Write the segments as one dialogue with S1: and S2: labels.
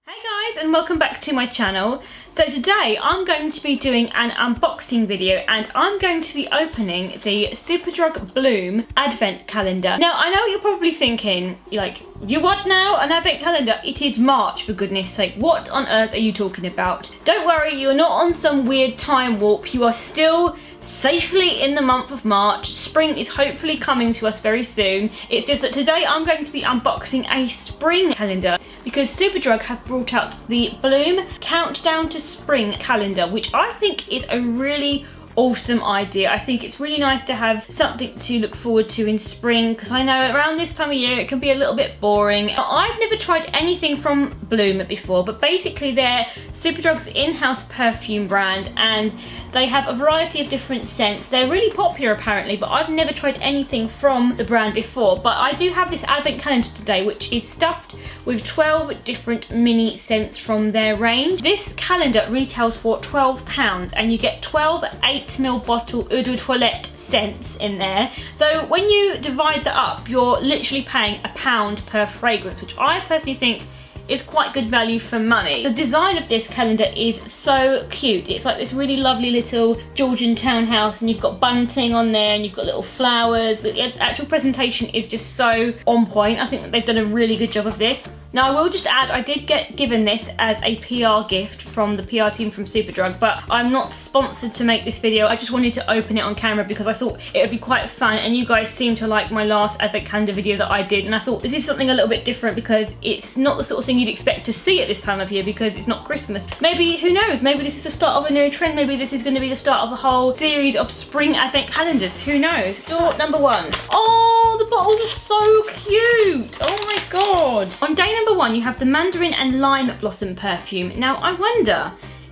S1: Hey guys, and welcome back to my channel. So today I'm going to be doing an unboxing video and I'm going to be opening the Superdrug Bloom Advent Calendar. Now I know what you're probably thinking, you're like, you what now? An Advent Calendar? It is March, for goodness sake. What on earth are you talking about? Don't worry, you're not on some weird time warp. You are still safely in the month of March. Spring is hopefully coming to us very soon. It's just that today I'm going to be unboxing a spring calendar because Superdrug have brought out the Bloom Countdown to Spring calendar, which I think is a really awesome idea. I think it's really nice to have something to look forward to in spring, because I know around this time of year it can be a little bit boring. Now, I've never tried anything from Bloom before, but basically they're Superdrug's in-house perfume brand and they have a variety of different scents. They're really popular apparently, but I've never tried anything from the brand before. But I do have this advent calendar today, which is stuffed with 12 different mini scents from their range. This calendar retails for £12 and you get 12 8ml bottle eau de toilette scents in there. So when you divide that up, you're literally paying £1 per fragrance, which I personally think is quite good value for money. The design of this calendar is so cute. It's like this really lovely little Georgian townhouse and you've got bunting on there and you've got little flowers. The actual presentation is just so on point. I think that they've done a really good job of this. Now I will just add, I did get given this as a PR gift from the PR team from Superdrug, but I'm not sponsored to make this video. I just wanted to open it on camera because I thought it would be quite fun, and you guys seem to like my last advent calendar video that I did, and I thought this is something a little bit different because it's not the sort of thing you'd expect to see at this time of year because it's not Christmas. Maybe, who knows, maybe this is the start of a new trend. Maybe this is going to be the start of a whole series of spring advent calendars. Who knows? Door number one. Oh, the bottles are so cute. Oh my god. On day number one, you have the Mandarin and Lime Blossom perfume. Now, I wonder,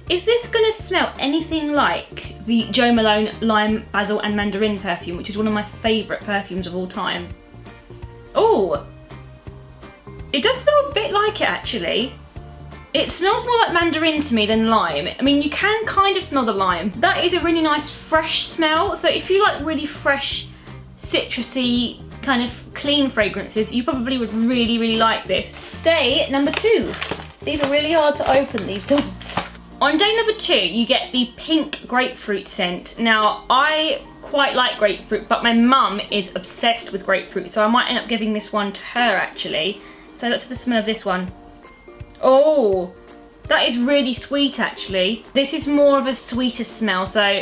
S1: is this going to smell anything like the Jo Malone Lime, Basil and Mandarin perfume, which is one of my favourite perfumes of all time? Oh, it does smell a bit like it actually. It smells more like mandarin to me than lime. I mean, you can kind of smell the lime. That is a really nice fresh smell. So if you like really fresh, citrusy, kind of clean fragrances, you probably would really like this. Day number two. These are really hard to open, these doors. On day number two, you get the pink grapefruit scent. Now, I quite like grapefruit, but my mum is obsessed with grapefruit, so I might end up giving this one to her actually. So let's have a smell of this one. Oh, that is really sweet actually. This is more of a sweeter smell, so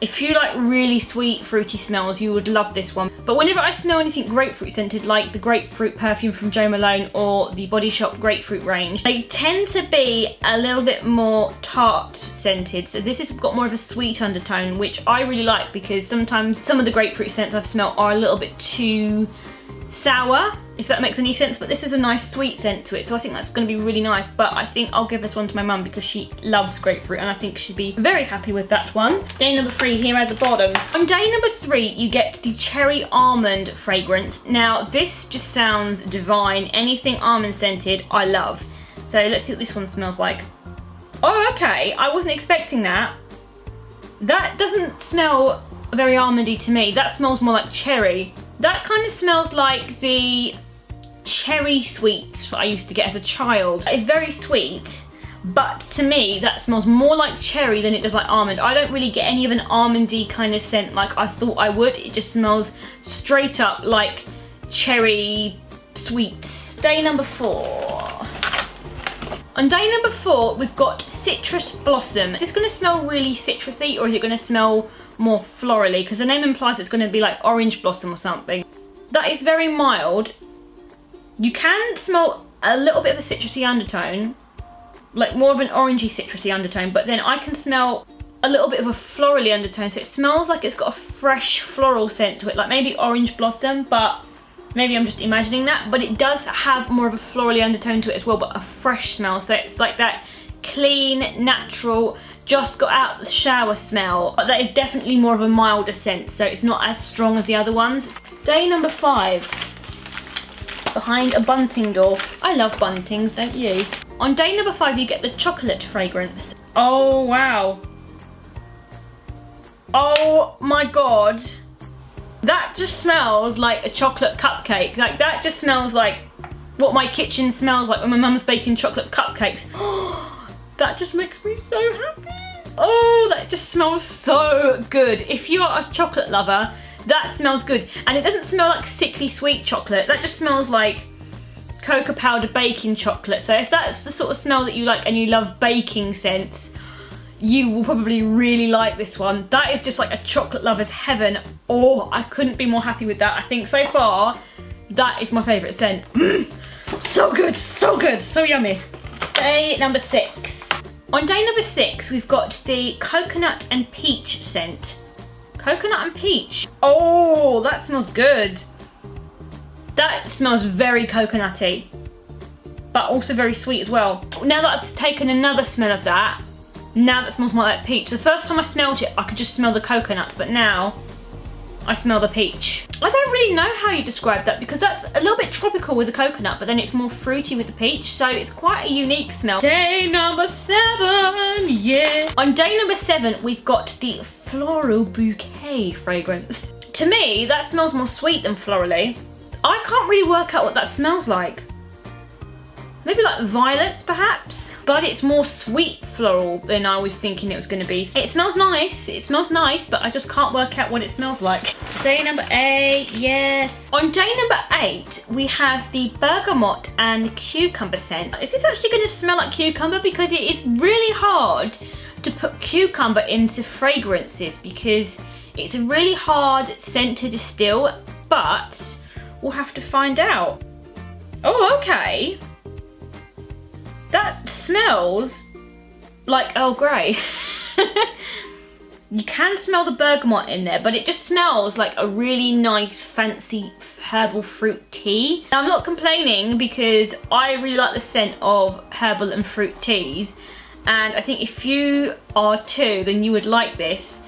S1: if you like really sweet fruity smells, you would love this one. But whenever I smell anything grapefruit scented, like the grapefruit perfume from Jo Malone or the Body Shop grapefruit range, they tend to be a little bit more tart scented. So this has got more of a sweet undertone, which I really like because sometimes some of the grapefruit scents I've smelled are a little bit too sour, if that makes any sense, but this is a nice sweet scent to it, so I think that's going to be really nice. But I think I'll give this one to my mum because she loves grapefruit and I think she'd be very happy with that one. Day number three here at the bottom. On day number three, you get the cherry almond fragrance. Now this just sounds divine. Anything almond scented I love. So let's see what this one smells like. Oh, okay, I wasn't expecting that. That doesn't smell very almondy to me. That smells more like cherry. That kind of smells like the cherry sweets I used to get as a child. It's very sweet, but to me that smells more like cherry than it does like almond. I don't really get any of an almondy kind of scent like I thought I would. It just smells straight up like cherry sweets. Day number four. On day number four, we've got Citrus Blossom. Is this going to smell really citrusy or is it going to smell more florally? Because the name implies it's going to be like orange blossom or something. That is very mild. You can smell a little bit of a citrusy undertone, like more of an orangey citrusy undertone, but then I can smell a little bit of a florally undertone, so it smells like it's got a fresh floral scent to it, like maybe orange blossom, but maybe I'm just imagining that. But it does have more of a florally undertone to it as well, but a fresh smell, so it's like that clean, natural, just got out the shower smell. But that is definitely more of a milder scent, so it's not as strong as the other ones. Day number five. Behind a bunting door. I love buntings, don't you? On day number five, you get the chocolate fragrance. Oh, wow. Oh my god. That just smells like a chocolate cupcake. Like, that just smells like what my kitchen smells like when my mum's baking chocolate cupcakes. That just makes me so happy. Oh, that just smells so good. If you are a chocolate lover, that smells good. And it doesn't smell like sickly sweet chocolate. That just smells like cocoa powder baking chocolate. So if that's the sort of smell that you like and you love baking scents, you will probably really like this one. That is just like a chocolate lover's heaven. Oh, I couldn't be more happy with that. I think so far, that is my favourite scent. So good, so yummy. Day number 6. On day number 6, we've got the coconut and peach scent. Coconut and peach. Oh, that smells good. That smells very coconutty, but also very sweet as well. Now that I've taken another smell of that, now that smells more like peach. The first time I smelled it, I could just smell the coconuts, but now I smell the peach. I don't really know how you describe that because that's a little bit tropical with the coconut, but then it's more fruity with the peach, so it's quite a unique smell. Day number 7, yeah. On day number 7, we've got the floral bouquet fragrance. To me, that smells more sweet than florally. I can't really work out what that smells like. Maybe like violets perhaps, but it's more sweet floral than I was thinking it was going to be. It smells nice, but I just can't work out what it smells like. Day number 8, yes. On day number 8, we have the bergamot and cucumber scent. Is this actually going to smell like cucumber? Because it is really hard to put cucumber into fragrances because it's a really hard scent to distill, but we'll have to find out. Oh, okay. That smells like Earl Grey. You can smell the bergamot in there, but it just smells like a really nice, fancy herbal fruit tea. Now, I'm not complaining because I really like the scent of herbal and fruit teas. And I think if you are too, then you would like this.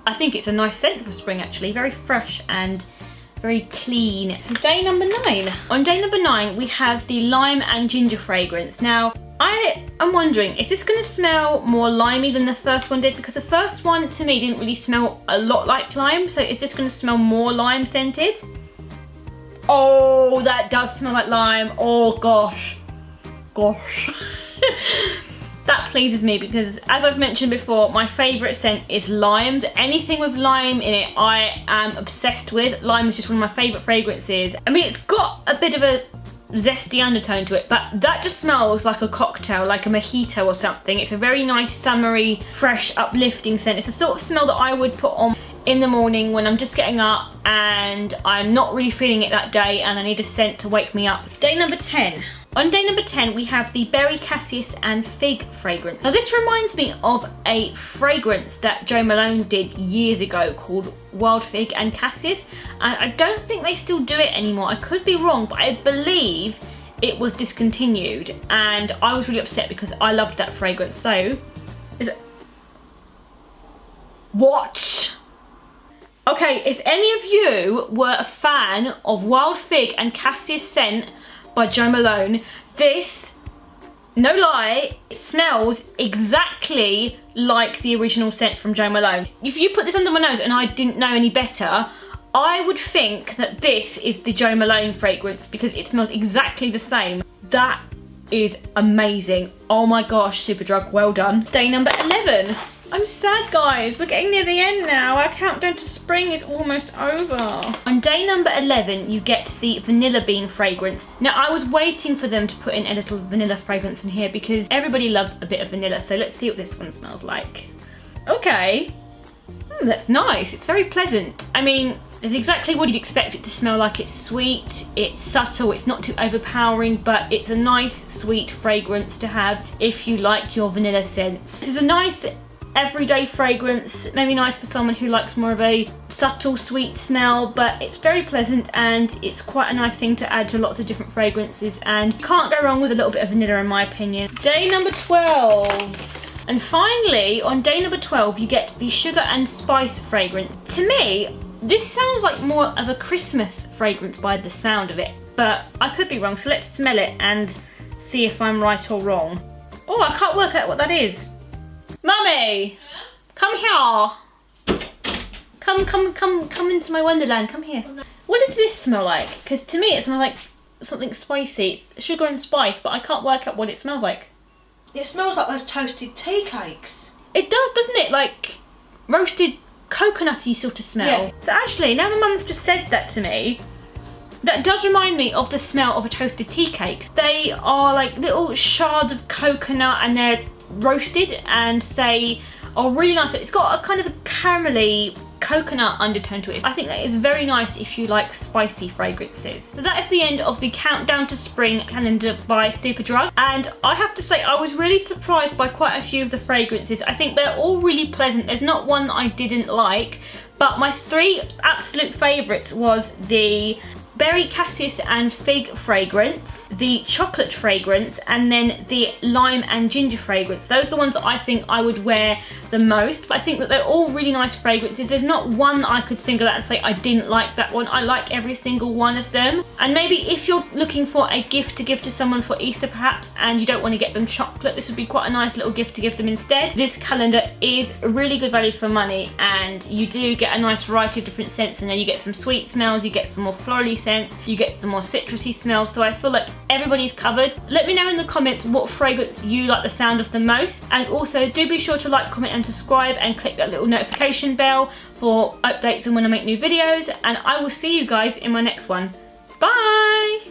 S1: I think it's a nice scent for spring actually, very fresh and very clean. So day number 9. On day number 9, we have the lime and ginger fragrance. Now, I am wondering, is this going to smell more limey than the first one did? Because the first one, to me, didn't really smell a lot like lime. So is this going to smell more lime scented? Oh, that does smell like lime. Oh, gosh. Gosh. That pleases me because, as I've mentioned before, my favourite scent is limes. Anything with lime in it, I am obsessed with. Lime is just one of my favourite fragrances. I mean, it's got a bit of a zesty undertone to it, but that just smells like a cocktail, like a mojito or something. It's a very nice, summery, fresh, uplifting scent. It's the sort of smell that I would put on in the morning when I'm just getting up and I'm not really feeling it that day and I need a scent to wake me up. Day number 10. On day number 10, we have the berry cassis and fig fragrance. Now this reminds me of a fragrance that Jo Malone did years ago called Wild Fig and Cassis, and I don't think they still do it anymore. I could be wrong, but I believe it was discontinued, and I was really upset because I loved that fragrance. So, is it... What? Okay, if any of you were a fan of Wild Fig and Cassis scent by Jo Malone, this, no lie, it smells exactly like the original scent from Jo Malone. If you put this under my nose and I didn't know any better, I would think that this is the Jo Malone fragrance because it smells exactly the same. That is amazing. Oh my gosh, Superdrug, well done. Day number 11. I'm sad, guys. We're getting near the end now. Our countdown to spring is almost over. On day number 11, you get the vanilla bean fragrance. Now, I was waiting for them to put in a little vanilla fragrance in here because everybody loves a bit of vanilla. So let's see what this one smells like. Okay. That's nice. It's very pleasant. I mean, it's exactly what you'd expect it to smell like. It's sweet, it's subtle, it's not too overpowering, but it's a nice, sweet fragrance to have if you like your vanilla scents. This is a nice everyday fragrance, maybe nice for someone who likes more of a subtle sweet smell, but it's very pleasant and it's quite a nice thing to add to lots of different fragrances, and you can't go wrong with a little bit of vanilla in my opinion. Day number 12. And finally, on day number 12, you get the sugar and spice fragrance. To me, this sounds like more of a Christmas fragrance by the sound of it, but I could be wrong, so let's smell it and see if I'm right or wrong. Oh, I can't work out what that is. Mummy, come here. Come into my wonderland. Come here. What does this smell like? Because to me it smells like something spicy. It's sugar and spice, but I can't work out what it smells like.
S2: It smells like those toasted tea cakes.
S1: It does, doesn't it? Like roasted coconutty sort of smell.
S2: Yeah.
S1: So actually, now my mum's just said that to me, that does remind me of the smell of a toasted tea cakes. They are like little shards of coconut and they're roasted and they are really nice. It's got a kind of a caramelly coconut undertone to it. I think that is very nice if you like spicy fragrances. So that is the end of the Countdown to Spring calendar by Superdrug, and I have to say I was really surprised by quite a few of the fragrances. I think they're all really pleasant. There's not one that I didn't like, but my 3 absolute favourites was the berry cassis and fig fragrance, the chocolate fragrance, and then the lime and ginger fragrance. Those are the ones that I think I would wear the most. But I think that they're all really nice fragrances. There's not one that I could single out and say I didn't like that one. I like every single one of them. And maybe if you're looking for a gift to give to someone for Easter perhaps, and you don't want to get them chocolate, this would be quite a nice little gift to give them instead. This calendar is really good value for money, and you do get a nice variety of different scents, and then you get some sweet smells, you get some more florally scents, you get some more citrusy smells, so I feel like everybody's covered. Let me know in the comments what fragrance you like the sound of the most, and also do be sure to like, comment and subscribe and click that little notification bell for updates on when I make new videos, and I will see you guys in my next one. Bye!